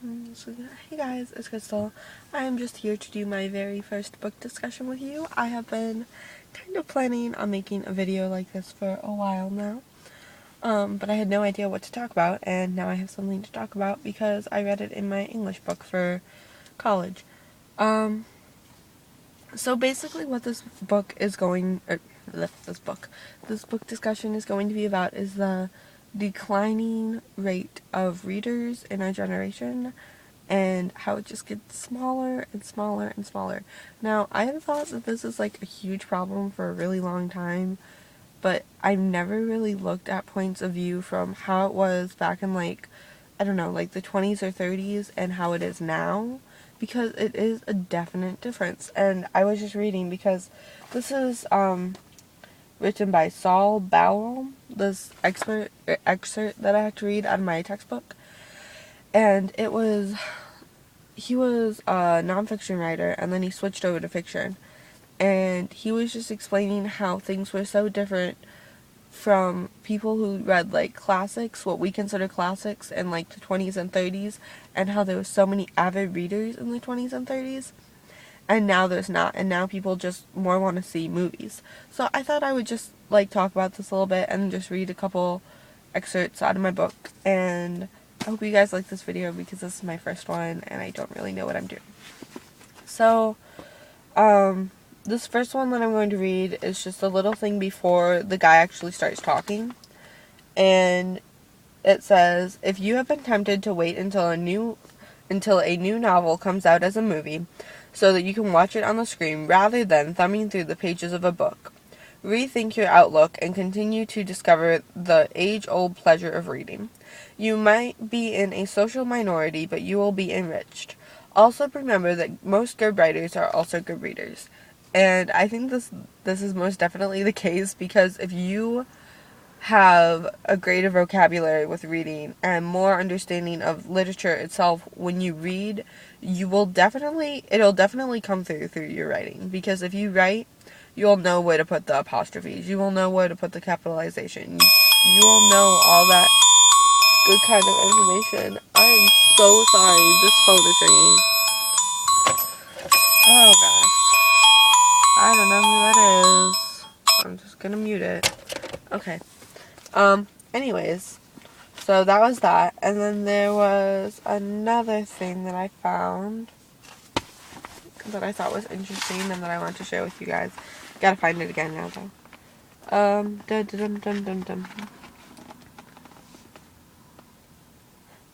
Hey guys, it's Crystal. I am just here to do my very first book discussion with you. I have been kind of planning on making a video like this for a while now, but I had no idea what to talk about, and now I have something to talk about because I read it in my English book for college. So basically what this book discussion is going to be about is the declining rate of readers in our generation and how it just gets smaller and smaller and smaller. Now, I have thought that this is like a huge problem for a really long time, but I've never really looked at points of view from how it was back in like, I don't know, like the 20s or 30s and how it is now, because it is a definite difference. And I was just reading because this is written by Saul Bowell, this excerpt that I had to read out of my textbook. And he was a nonfiction writer, and then he switched over to fiction. And he was just explaining how things were so different from people who read like classics, what we consider classics, in like the 20s and 30s, and how there were so many avid readers in the 20s and 30s. And now there's not, and now people just more want to see movies. So I thought I would just like talk about this a little bit and just read a couple excerpts out of my book. And I hope you guys like this video because this is my first one and I don't really know what I'm doing. So, this first one that I'm going to read is just a little thing before the guy actually starts talking. And it says, if you have been tempted to wait until a new novel comes out as a movie so that you can watch it on the screen rather than thumbing through the pages of a book, rethink your outlook and continue to discover the age-old pleasure of reading. You might be in a social minority, but you will be enriched. Also remember that most good writers are also good readers. And I think this is most definitely the case, because if you have a greater vocabulary with reading and more understanding of literature itself when you read, it'll definitely come through your writing. Because if you write, you'll know where to put the apostrophes, you will know where to put the capitalization, you will know all that good kind of information. I am so sorry, this phone is ringing. Oh gosh, I don't know who that is. I'm just gonna mute it. Okay. Anyways, so that was that, and then there was another thing that I found that I thought was interesting and that I want to share with you guys. Gotta find it again now, though.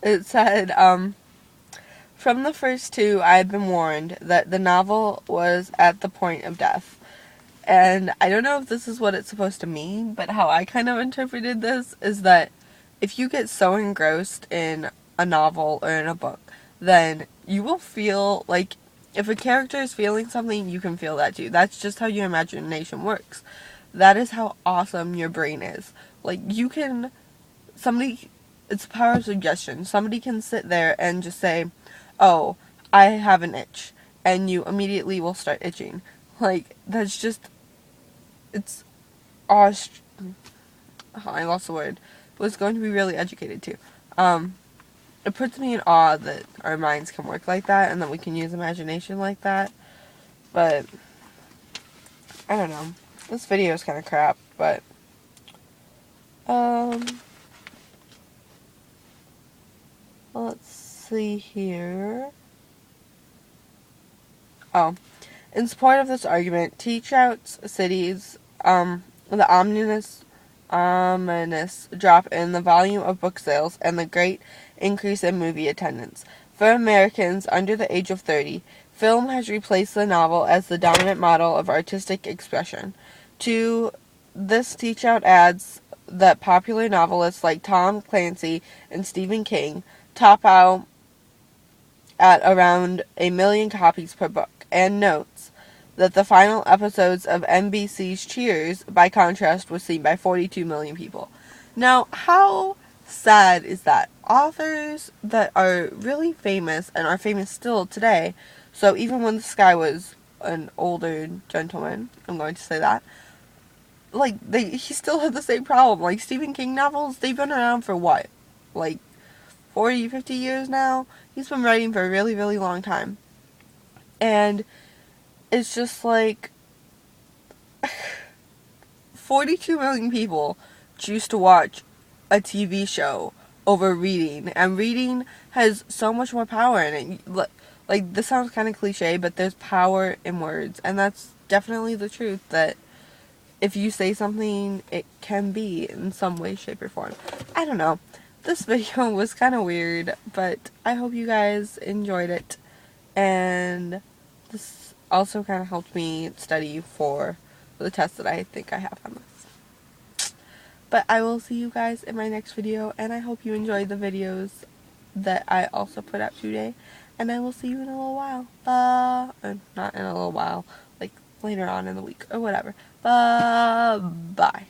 It said, from the first two, I had been warned that the novel was at the point of death. And I don't know if this is what it's supposed to mean, but how I kind of interpreted this is that if you get so engrossed in a novel or in a book, then you will feel like if a character is feeling something, you can feel that too. That's just how your imagination works. That is how awesome your brain is. Like, it's the power of suggestion. Somebody can sit there and just say, oh, I have an itch, and you immediately will start itching. Like, that's just, it's I lost the word. Was going to be really educated too. It puts me in awe that our minds can work like that and that we can use imagination like that. But I don't know. This video is kind of crap, but let's see here. Oh, in support of this argument, teach out cities the ominous drop in the volume of book sales and the great increase in movie attendance. For Americans under the age of 30, film has replaced the novel as the dominant model of artistic expression. To this, Teach Out adds that popular novelists like Tom Clancy and Stephen King top out at around 1 million copies per book, and notes that the final episodes of NBC's Cheers, by contrast, was seen by 42 million people. Now, how sad is that? Authors that are really famous and are famous still today, so even when this guy was an older gentleman, I'm going to say that, he still had the same problem. Like, Stephen King novels, they've been around for what? Like, 40, 50 years now. He's been writing for a really, really long time. And it's just like 42 million people choose to watch a TV show over reading, and reading has so much more power in it. Like, this sounds kind of cliche, but there's power in words, and that's definitely the truth, that if you say something, it can be in some way, shape, or form. I don't know. This video was kind of weird, but I hope you guys enjoyed it, and this also kind of helped me study for the test that I think I have on this. But I will see you guys in my next video, and I hope you enjoyed the videos that I also put out today, and I will see you in a little while. Not in a little while, like later on in the week or whatever. Bye.